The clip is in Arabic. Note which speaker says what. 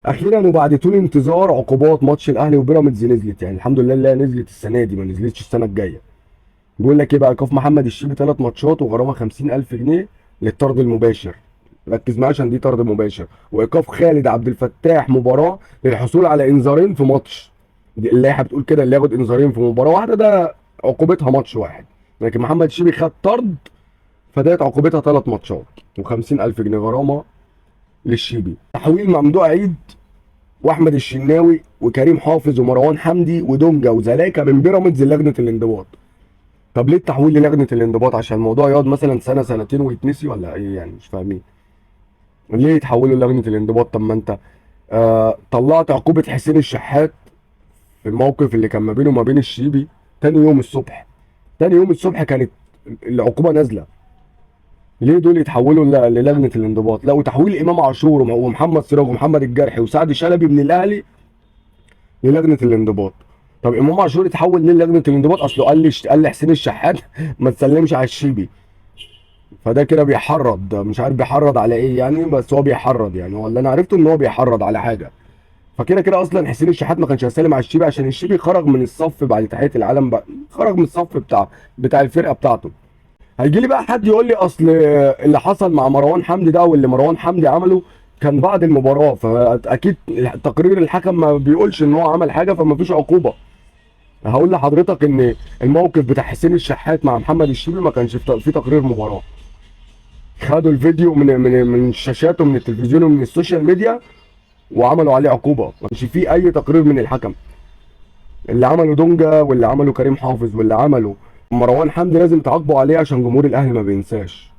Speaker 1: اخيرا وبعد طول انتظار عقوبات ماتش الاهلي وبيراميدز نزلت، يعني الحمد لله اللي هي نزلت السنه دي، ما نزلتش السنه الجايه. بيقول لك ايه بقى؟ ايقاف محمد الشيبي 3 ماتشات وغرامه 50,000 جنيه للطرد المباشر. ركز معايا عشان دي طرد مباشر. وايقاف خالد عبد الفتاح مباراه للحصول على انذارين في ماتش. دي اللائحه بتقول كده، اللي ياخد انذارين في مباراه واحده ده عقوبتها ماتش واحد. لكن محمد الشيبي خد طرد، فديت عقوبتها 3 ماتشات و50,000 جنيه غرامه للشيبي. تحويل ممدوح عيد واحمد الشناوي وكريم حافظ ومروان حمدي ودونجا وزلاكا من بيراميدز للجنه الانضباط. طب ليه التحويل للجنه الانضباط؟ عشان الموضوع يقعد مثلا سنه سنتين ويتنسي ولا ايه يعني؟ مش فاهمين ليه يتحولوا لجنه الانضباط. طب ما انت طلعت عقوبه حسين الشحات في الموقف اللي كان ما بينه وما بين الشيبي تاني يوم الصبح. تاني يوم الصبح كانت العقوبه نازله. ليه دول يتحولوا للجنه الانضباط؟ لا، وتحويل امام عاشور ومحمد سراج ومحمد الجرحي وسعد شلبي من الاهلي للجنه الانضباط. طب امام عاشور اتحول ليه لجنه الانضباط؟ اصله قال لي حسين الشحات ما تسلمش على الشيبي. فده كده بيحرض، مش عارف بيحرض على ايه يعني، بس هو بيحرض يعني، هو اللي انا عرفته ان هو بيحرض على حاجه. فكده كده اصلا حسين الشحات ما كانش هيسلم على الشيبي عشان الشيبي خرج من الصف بعد تحيه العالم بقى، خرج من الصف بتاع الفرقه بتاعته. هيجي لي بقى حد يقول لي اصل اللي حصل مع مروان حمدي ده واللي مروان حمدي عمله كان بعد المباراه، فاكيد تقرير الحكم ما بيقولش ان هو عمل حاجه فما فيش عقوبه. هقول لحضرتك ان الموقف بتاع حسين الشحات مع محمد الشيبي ما كانش في تقرير مباراه. خدوا الفيديو من الشاشات ومن التلفزيون ومن السوشيال ميديا وعملوا عليه عقوبه، ما كانش فيه اي تقرير من الحكم. اللي عمله دونجا واللي عمله كريم حافظ واللي عمله مروان حمدي لازم تعاقبوا عليه عشان جمهور الاهلي ما بينساش.